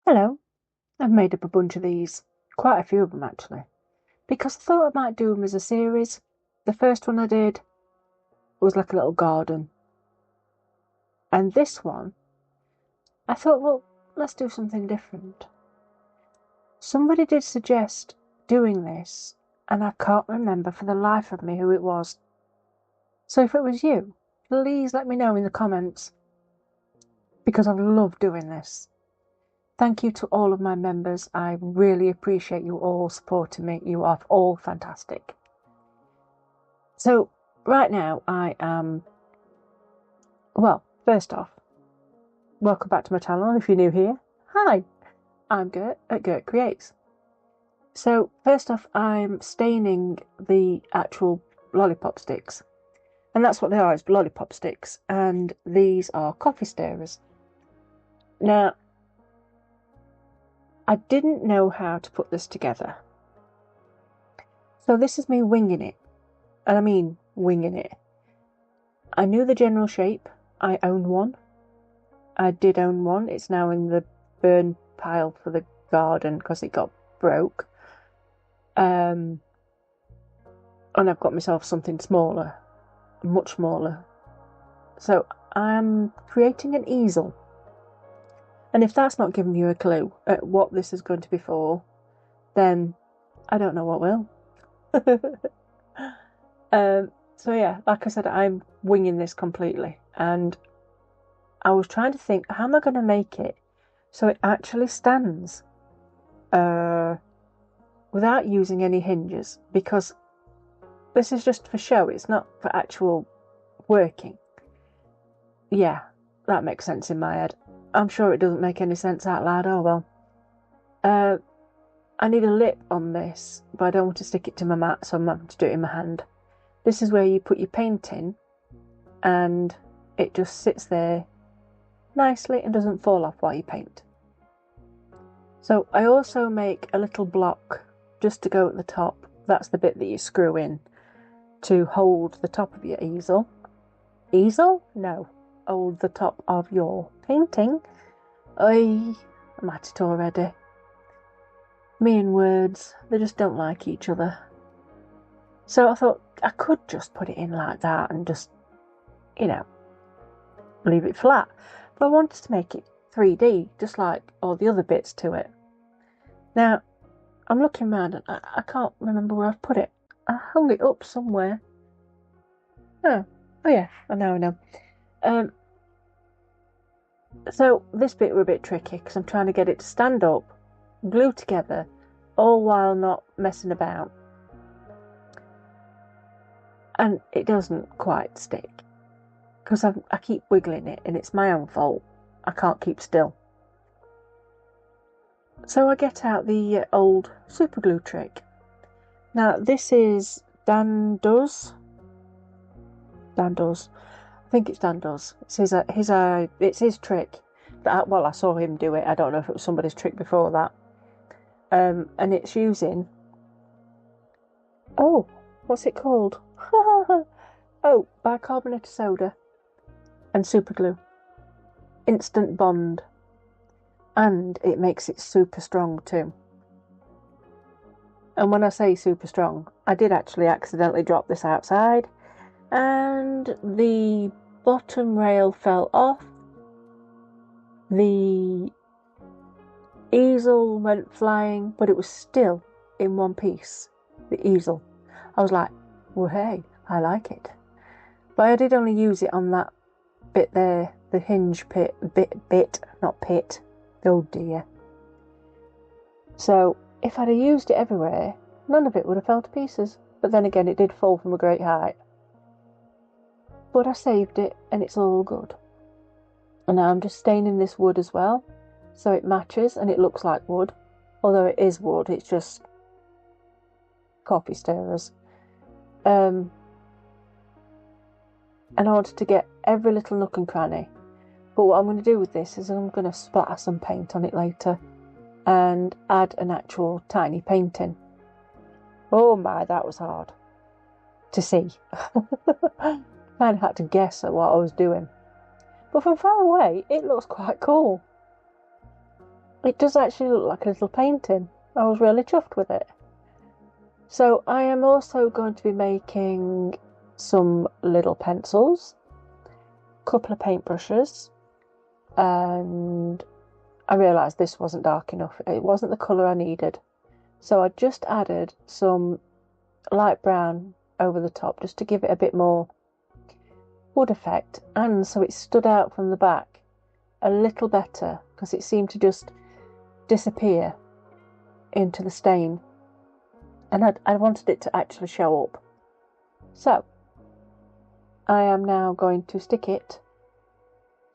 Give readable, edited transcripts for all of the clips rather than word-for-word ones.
Hello, I've made up a bunch of these, quite a few of them actually, because I thought I might do them as a series. The first one I did was like a little garden, and this one, I thought, well, let's do something different. Somebody did suggest doing this, and I can't remember for the life of me who it was. So if it was you, please let me know in the comments, because I love doing this. Thank you to all of my members. I really appreciate you all supporting me. You are all fantastic. So right now I am, well, first off, welcome back to my channel if you're new here. Hi, I'm Gert at Gert Creates. So first off, I'm staining the actual lollipop sticks. And that's what they are, it's lollipop sticks. And these are coffee stirrers. Now, I didn't know how to put this together. So this is me winging it. And I mean winging it. I knew the general shape. I own one. I did own one. It's now in the burn pile for the garden because it got broke. And I've got myself something smaller. Much smaller. So I'm creating an easel. And if that's not giving you a clue at what this is going to be for, then I don't know what will. So yeah, like I said, I'm winging this completely. And I was trying to think, how am I going to make it so it actually stands without using any hinges? Because this is just for show, it's not for actual working. Yeah, that makes sense in my head. I'm sure it doesn't make any sense out loud. Oh well. I need a lip on this, but I don't want to stick it to my mat, so I'm having to do it in my hand. This is where you put your paint in, and it just sits there nicely and doesn't fall off while you paint. So I also make a little block just to go at the top. That's the bit that you screw in to hold the top of your easel. Easel? No. Hold the top of your painting. I'm at it already. Me and words, they just don't like each other. So I thought I could just put it in like that and just, leave it flat. But I wanted to make it 3D, just like all the other bits to it. Now, I'm looking around and I can't remember where I've put it. I hung it up somewhere. Oh yeah, I know. So this bit were a bit tricky because I'm trying to get it to stand up, glue together, all while not messing about. And it doesn't quite stick because I keep wiggling it and it's my own fault. I can't keep still. So I get out the old super glue trick. Now this is Dan Does. I think it's Dan Does. It's his trick. I saw him do it. I don't know if it was somebody's trick before that. And it's using, oh, what's it called? Oh, bicarbonate of soda and super glue. Instant bond. And it makes it super strong too. And when I say super strong, I did actually accidentally drop this outside and the bottom rail fell off. The easel went flying, but it was still in one piece. The easel. I was like, well, hey, I like it. But I did only use it on that bit there, the hinge bit, not pit. Oh dear. So if I'd have used it everywhere, none of it would have fell to pieces. But then again, it did fall from a great height. But I saved it and it's all good. And now I'm just staining this wood as well, so it matches and it looks like wood. Although it is wood, it's just coffee stirrers. And I wanted to get every little nook and cranny. But what I'm going to do with this is I'm going to splatter some paint on it later and add an actual tiny painting. Oh my, that was hard to see. Kind of had to guess at what I was doing. But from far away, it looks quite cool. it does actually look like a little painting. I was really chuffed with it. So I am also going to be making some little pencils, a couple of paintbrushes, and I realised this wasn't dark enough. It wasn't the colour I needed. So I just added some light brown over the top just to give it a bit more wood effect, and so it stood out from the back a little better because it seemed to just disappear into the stain, and I wanted it to actually show up. So I am now going to stick it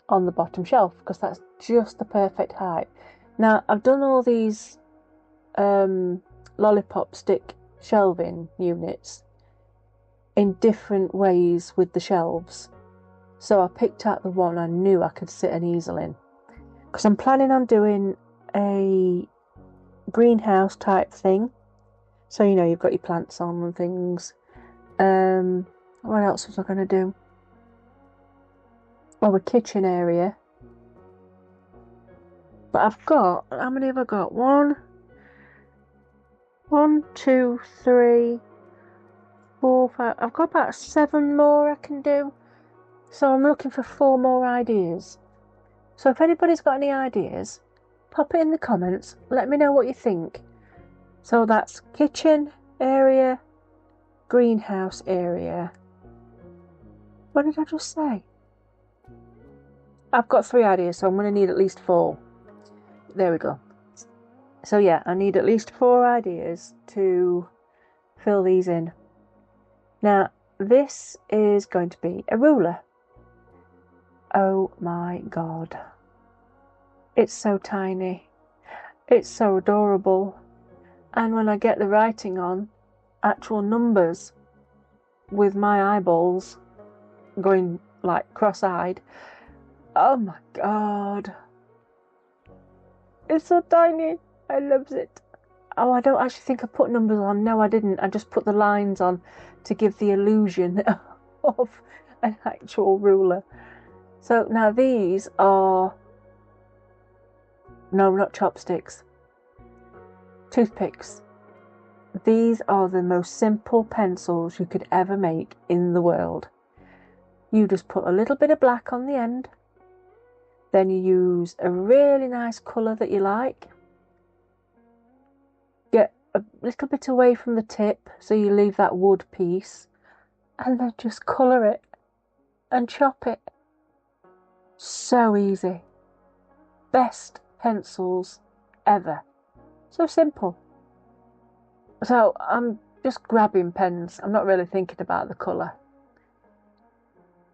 on the bottom shelf because that's just the perfect height. Now I've done all these Lollipop stick shelving units in different ways with the shelves, so I picked out the one I knew I could sit an easel in because I'm planning on doing a greenhouse type thing. So you know, you've got your plants on and things. What else was I going to do? Well, a kitchen area. But I've got, how many have I got? One, two, three, 4, 5. I've got about 7 more I can do. So I'm looking for 4 more ideas. So if anybody's got any ideas, pop it in the comments. Let me know what you think. So that's kitchen area, greenhouse area. What did I just say? I've got 3 ideas, so I'm going to need at least 4. There we go. So yeah, I need at least 4 ideas to fill these in. Now, this is going to be a ruler. Oh my god. It's so tiny. It's so adorable. And when I get the writing on, actual numbers with my eyeballs going like cross-eyed. Oh my god. It's so tiny. I love it. Oh, I don't actually think I put numbers on. No, I didn't. I just put the lines on to give the illusion of an actual ruler. So now these are, no, not chopsticks, toothpicks. These are the most simple pencils you could ever make in the world. You just put a little bit of black on the end. Then you use a really nice colour that you like. Get a little bit away from the tip so you leave that wood piece. And then just colour it and chop it. So easy. Best pencils ever. So simple. So I'm just grabbing pens. I'm not really thinking about the colour.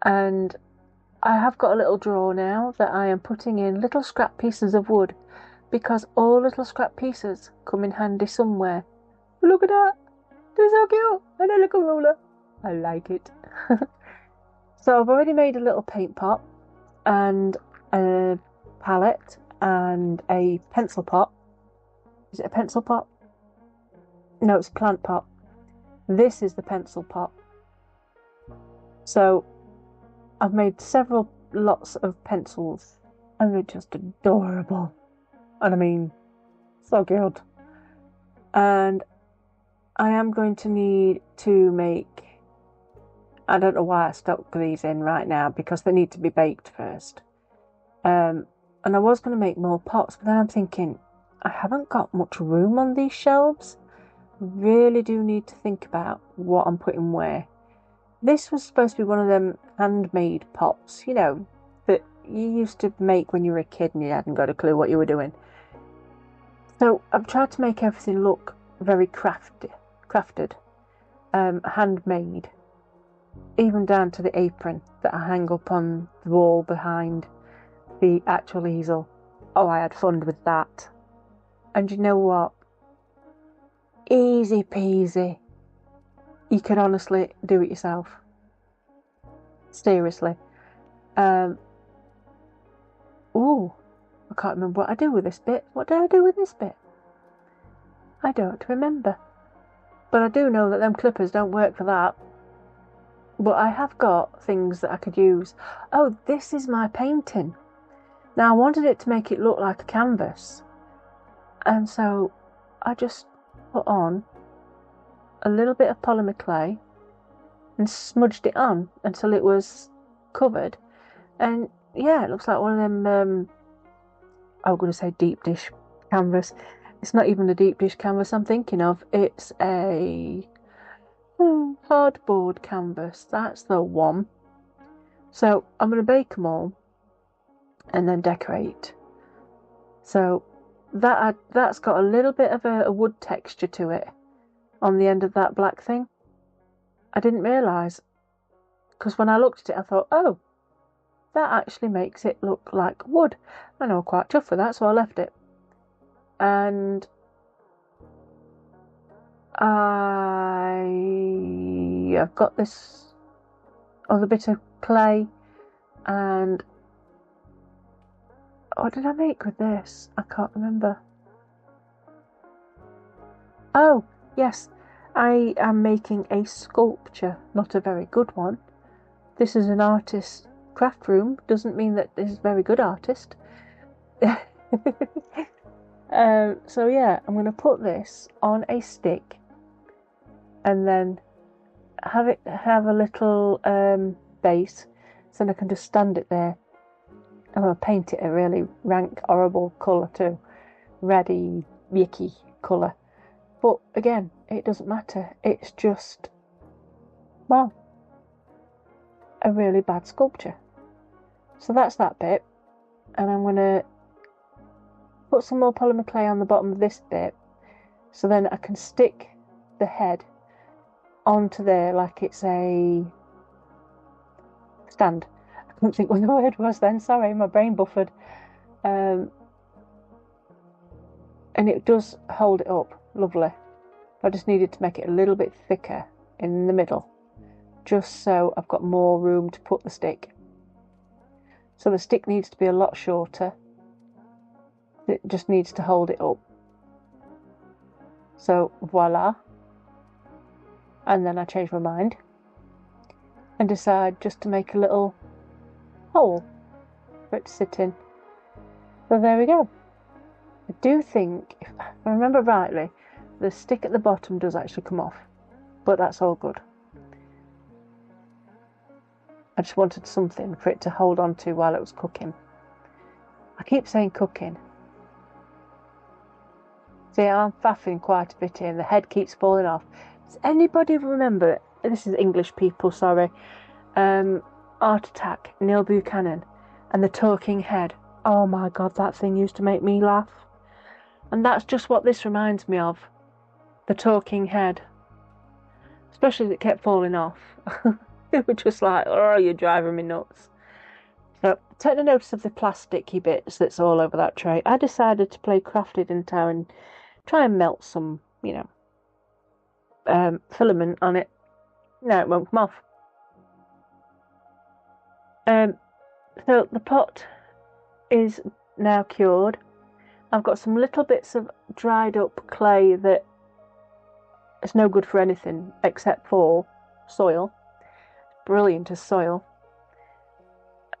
And I have got a little drawer now that I am putting in little scrap pieces of wood, because all little scrap pieces come in handy somewhere. Look at that. They're so cute. And a little ruler. I like it. So I've already made a little paint pot and a palette and a pencil pot. Is it a pencil pot? No, it's a plant pot. This is the pencil pot. So I've made several lots of pencils and they're just adorable. And I mean, so good. And I am going to need to make, I don't know why I stuck these in right now because they need to be baked first. And I was going to make more pots, but then I'm thinking, I haven't got much room on these shelves. I really do need to think about what I'm putting where. This was supposed to be one of them handmade pots, you know, that you used to make when you were a kid and you hadn't got a clue what you were doing. So I've tried to make everything look very crafted, handmade, even down to the apron that I hang up on the wall behind the actual easel. Oh, I had fun with that. And you know what? Easy peasy. You can honestly do it yourself. Seriously. Oh, I can't remember what I do with this bit. What did I do with this bit? I don't remember. But I do know that them clippers don't work for that. But I have got things that I could use. Oh, this is my painting. Now I wanted it to make it look like a canvas. And so I just put on a little bit of polymer clay and smudged it on until it was covered. And yeah, it looks like one of them, I was going to say deep dish canvas. It's not even a deep dish canvas I'm thinking of. It's a hardboard canvas. That's the one. So I'm going to bake them all and then decorate. So that's got a little bit of a wood texture to it on the end of that black thing. I didn't realise, because when I looked at it I thought, oh, that actually makes it look like wood. And I was quite chuffed with that, so I left it. And I've got this other bit of clay, and what did I make with this? I can't remember. Oh, yes, I am making a sculpture, not a very good one. This is an artist's craft room, doesn't mean that this is a very good artist. So yeah, I'm going to put this on a stick and then have a little base, so then I can just stand it there. I'm going to paint it a really rank, horrible colour too. Reddy, yucky colour. But again, it doesn't matter. It's just, well, a really bad sculpture. So that's that bit. And I'm going to put some more polymer clay on the bottom of this bit, so then I can stick the head onto there like it's a stand. I couldn't think what the word was then, sorry, my brain buffered. And it does hold it up lovely. I just needed to make it a little bit thicker in the middle, just so I've got more room to put the stick. So the stick needs to be a lot shorter. It just needs to hold it up. So voila. And then I changed my mind and decide just to make a little hole for it to sit in. So there we go. I do think, if I remember rightly, the stick at the bottom does actually come off, but that's all good. I just wanted something for it to hold on to while it was cooking. I keep saying cooking. See, I'm faffing quite a bit here and the head keeps falling off. Does anybody remember, this is English people, sorry, Art Attack, Neil Buchanan, and the talking head? Oh my god, that thing used to make me laugh. And that's just what this reminds me of. The talking head. Especially as it kept falling off. It was just like, oh, you're driving me nuts. So, take notice of the plasticky bits that's all over that tray. I decided to play crafted in town and try and melt some, filament on it. No, it won't come off. So the pot is now cured. I've got some little bits of dried up clay that is no good for anything except for soil. Brilliant as soil.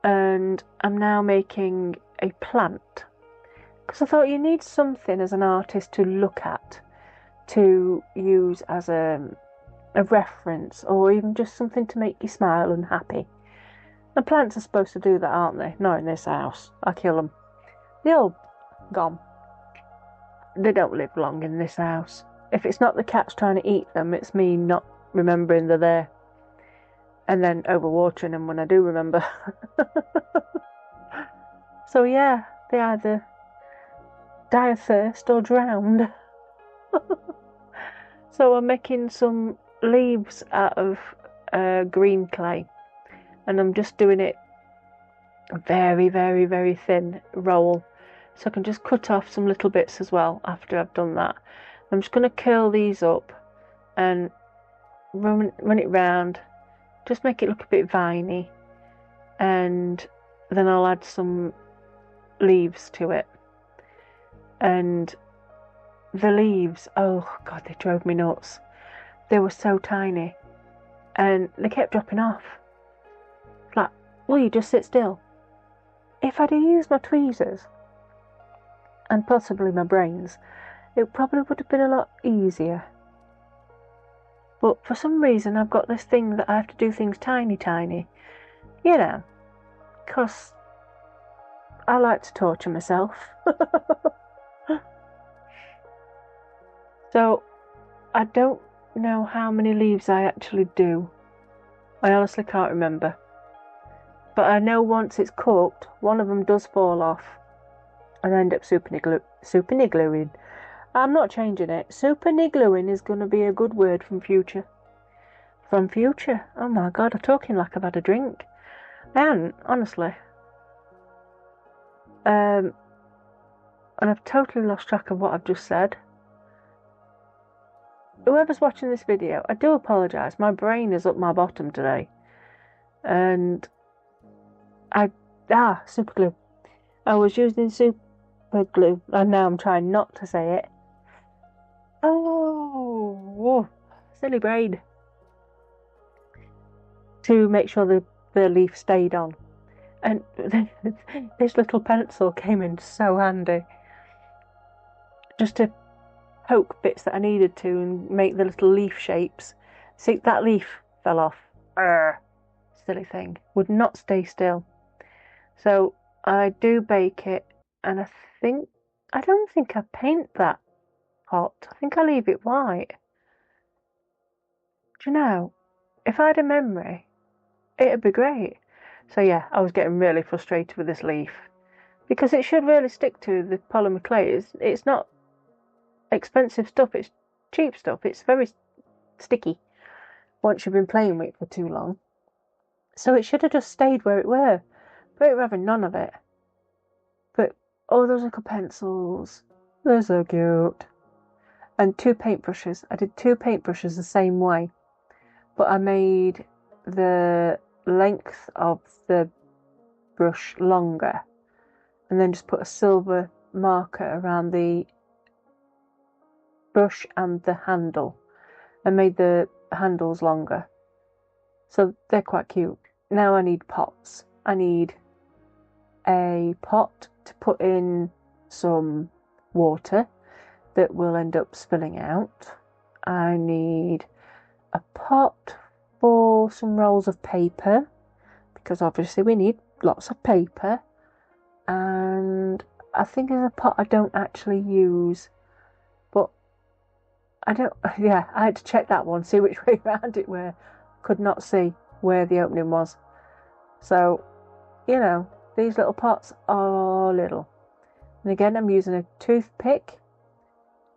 And I'm now making a plant, because I thought you need something as an artist to look at, to use as a reference, or even just something to make you smile and happy. And plants are supposed to do that, aren't they? Not in this house. I kill them. They're all gone. They don't live long in this house. If it's not the cats trying to eat them, it's me not remembering they're there. And then overwatering them when I do remember. So yeah, they either die of thirst or drowned. So I'm making some leaves out of green clay. And I'm just doing it a very, very, very thin roll. So I can just cut off some little bits as well after I've done that. I'm just going to curl these up and run it round. Just make it look a bit viney. And then I'll add some leaves to it. And the leaves, oh god, they drove me nuts. They were so tiny. And they kept dropping off. Like, will you just sit still? If I'd used my tweezers, and possibly my brains, it probably would have been a lot easier. But for some reason I've got this thing that I have to do things tiny, you know, because I like to torture myself. So I don't know how many leaves I actually do. I honestly can't remember. But I know once it's cooked, one of them does fall off and I end up super niggling. I'm not changing it. Super niggling is going to be a good word from future. From future? Oh my god, I'm talking like I've had a drink. I haven't, honestly. And I've totally lost track of what I've just said. Whoever's watching this video, I do apologise. My brain is up my bottom today. And super glue. I was using super glue, and now I'm trying not to say it. Oh, silly brain. To make sure the leaf stayed on. And this little pencil came in so handy. Just to poke bits that I needed to and make the little leaf shapes. See, that leaf fell off. Silly thing. Would not stay still. So I do bake it, and I don't think I paint that pot. I think I leave it white. Do you know, if I had a memory, it'd be great. So yeah, I was getting really frustrated with this leaf because it should really stick to the polymer clay. It's not expensive stuff, it's cheap stuff. It's very sticky once you've been playing with it for too long. So it should have just stayed where it were. But we're having none of it. But those little pencils, they're so cute. And 2 paintbrushes. I did 2 paintbrushes the same way, but I made the length of the brush longer and then just put a silver marker around the brush and the handle and made the handles longer. So they're quite cute. Now I need pots. I need a pot to put in some water that will end up spilling out. I need a pot for some rolls of paper, because obviously we need lots of paper. And I think there's a pot I don't actually use, but I had to check that one, see which way around it were. Could not see where the opening was. So, you know, these little pots are little. And again, I'm using a toothpick,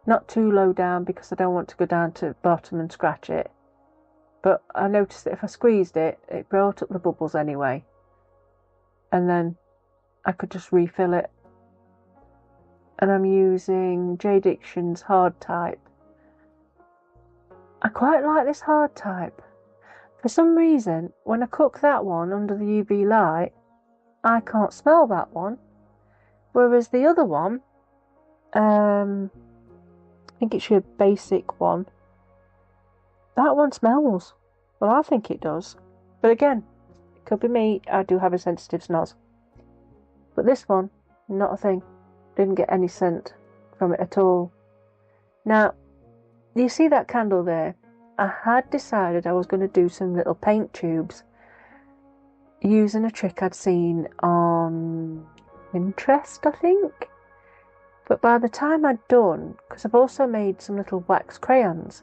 not too low down because I don't want to go down to the bottom and scratch it. But I noticed that if I squeezed it, it brought up the bubbles anyway. And then I could just refill it. And I'm using J. Diction's hard type. I quite like this hard type. For some reason, when I cook that one under the UV light, I can't smell that one. Whereas the other one, I think it's your basic one, that one smells. Well, I think it does. But again, it could be me. I do have a sensitive snoz. But this one, not a thing. Didn't get any scent from it at all. Now, you see that candle there? I had decided I was going to do some little paint tubes using a trick I'd seen on Pinterest, I think. But by the time I'd done, because I've also made some little wax crayons,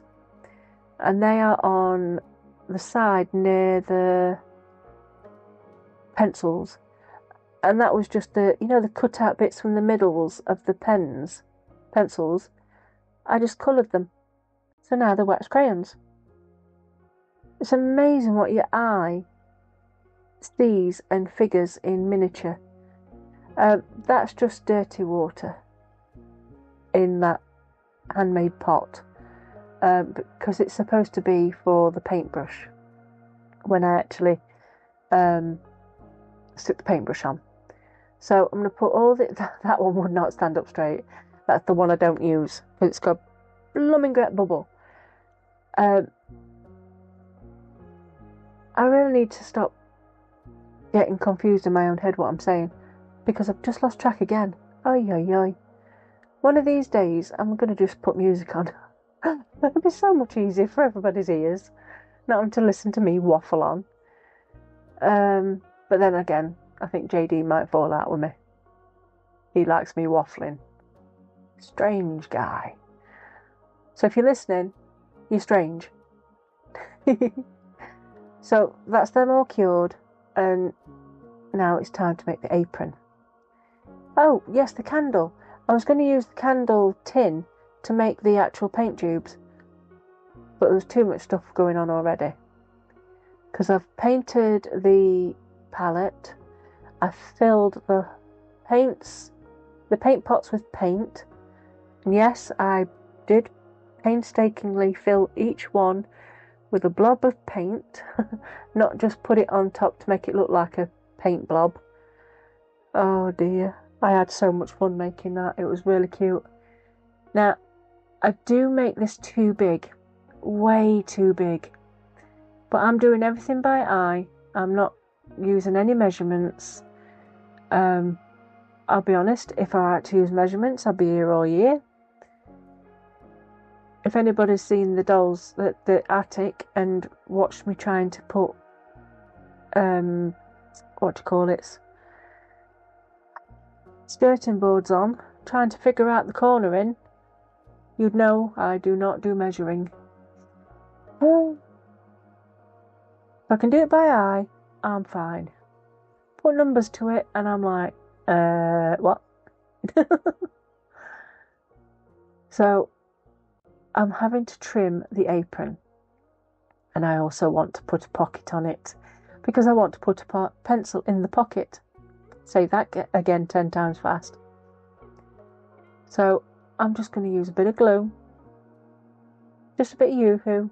and they are on the side near the pencils, and that was just the cut out bits from the middles of the pencils. I just coloured them, so now they're wax crayons. It's amazing what your eye sees and figures in miniature. That's just dirty water in that handmade pot, because it's supposed to be for the paintbrush when I actually stick the paintbrush on. So I'm going to put all that one would not stand up straight. That's the one I don't use because it's got a blooming great bubble. I really need to stop getting confused in my own head what I'm saying, because I've just lost track again. Oi. One of these days, I'm going to just put music on. It'll be so much easier for everybody's ears, not having to listen to me waffle on. But then again, I think JD might fall out with me. He likes me waffling. Strange guy. So if you're listening, you're strange. So that's them all cured, and now it's time to make the apron. Oh, yes, the candle. I was going to use the candle tin to make the actual paint tubes, but there's too much stuff going on already. Because I've painted the palette, I filled the paint pots with paint, and yes, I did painstakingly fill each one with a blob of paint, not just put it on top to make it look like a paint blob. Oh dear, I had so much fun making that. It was really cute. Now, I do make this too big, way too big, but I'm doing everything by eye. I'm not using any measurements. I'll be honest, if I had to use measurements, I'd be here all year. If anybody's seen the dolls at the attic and watched me trying to put, skirting boards on, trying to figure out the cornering, you'd know I do not do measuring. If I can do it by eye, I'm fine. Put numbers to it and I'm like, what? So I'm having to trim the apron, and I also want to put a pocket on it because I want to put a pencil in the pocket. Say that again 10 times fast. So I'm just going to use a bit of glue, just a bit of Yoo-hoo,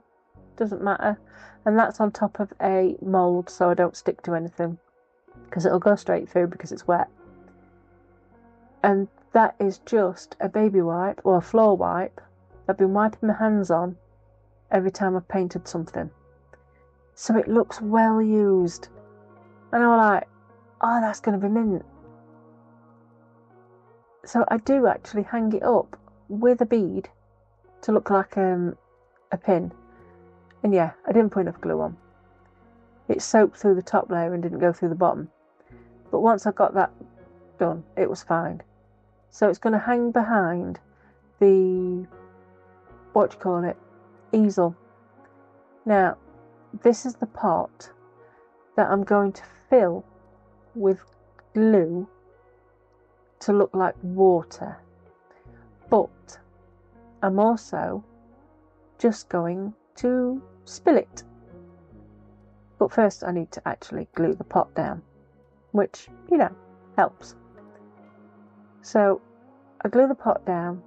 doesn't matter, and that's on top of a mould so I don't stick to anything, because it'll go straight through because it's wet. And that is just a baby wipe or a floor wipe I've been wiping my hands on every time I've painted something, so it looks well used. And I'm like, oh, that's going to be mint. So I do actually hang it up with a bead to look like a pin. And yeah, I didn't put enough glue on. It soaked through the top layer and didn't go through the bottom. But once I got that done, it was fine. So it's going to hang behind the, easel. Now, this is the pot that I'm going to fill with glue to look like water. But I'm also just going to spill it. But first I need to actually glue the pot down, which, helps. So I glue the pot down,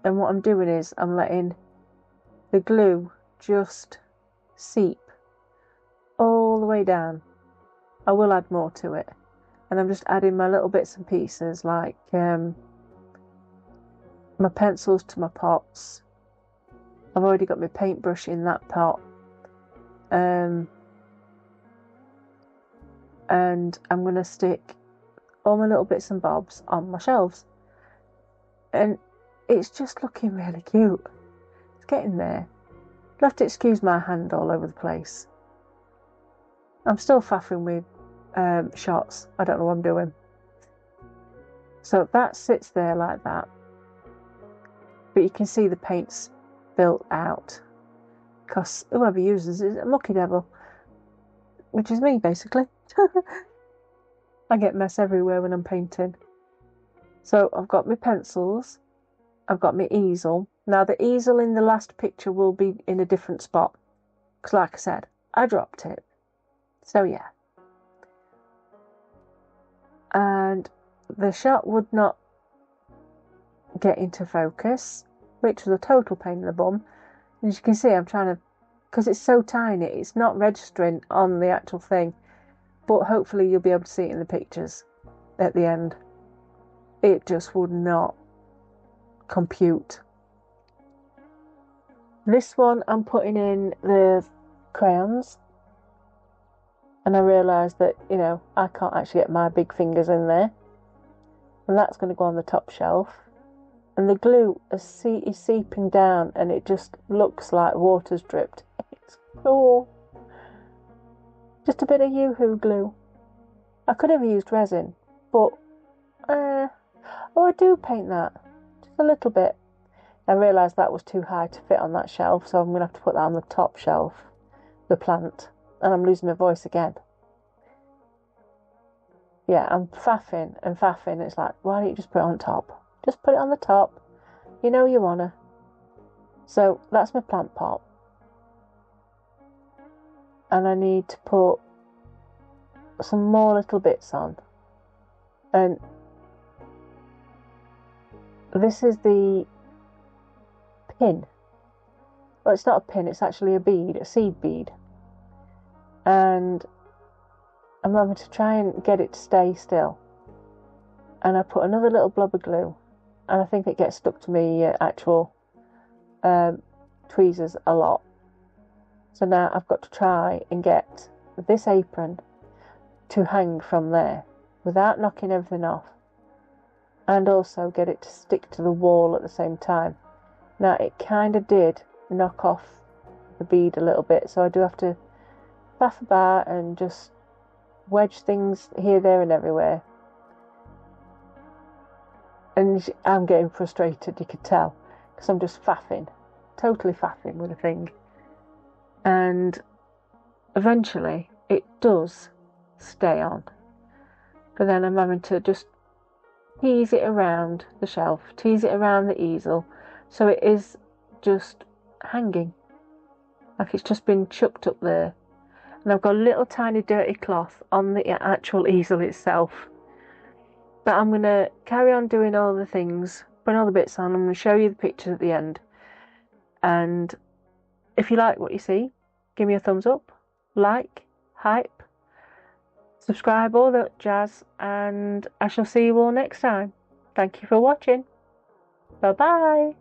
and what I'm doing is I'm letting the glue just seep all the way down. I will add more to it, and I'm just adding my little bits and pieces like my pencils to my pots. I've already got my paintbrush in that pot, and I'm going to stick all my little bits and bobs on my shelves, and it's just looking really cute. It's getting there. You'll have to excuse my hand all over the place. I'm still faffing with shots. I don't know what I'm doing. So that sits there like that, but you can see the paint's built out because whoever uses it is a mucky devil, which is me basically. I get mess everywhere when I'm painting. So I've got my pencils, I've got my easel. Now the easel in the last picture will be in a different spot, because like I said, I dropped it. So yeah. And the shot would not get into focus, which was a total pain in the bum. As you can see, I'm trying to, because it's so tiny, it's not registering on the actual thing. But hopefully you'll be able to see it in the pictures at the end. It just would not compute. This one I'm putting in the crayons, and I realised that, I can't actually get my big fingers in there. And that's going to go on the top shelf. and the glue is seeping down, and it just looks like water's dripped. It's cool. Just a bit of Yoo-hoo glue. I could have used resin, but I do paint that just a little bit. I realised that was too high to fit on that shelf, so I'm going to have to put that on the top shelf, the plant, and I'm losing my voice again. Yeah, I'm faffing and faffing. It's like, why don't you just put it on top? Just put it on the top. You know you wanna. So that's my plant pot. And I need to put some more little bits on. And this is the pin. Well, it's not a pin, it's actually a bead, a seed bead. And I'm having to try and get it to stay still. And I put another little blob of glue, and I think it gets stuck to me actual tweezers a lot. So now I've got to try and get this apron to hang from there without knocking everything off, and also get it to stick to the wall at the same time. Now it kind of did knock off the bead a little bit, so I do have to faff about and just wedge things here, there and everywhere. And I'm getting frustrated, you could tell, because I'm just faffing, totally faffing with the thing. And eventually it does stay on, but then I'm having to just tease it around the shelf, tease it around the easel, so it is just hanging, like it's just been chucked up there. And I've got a little tiny dirty cloth on the actual easel itself. But I'm going to carry on doing all the things, putting all the bits on. I'm going to show you the pictures at the end. And if you like what you see, give me a thumbs up, like, hype, subscribe, all that jazz. And I shall see you all next time. Thank you for watching. Bye-bye.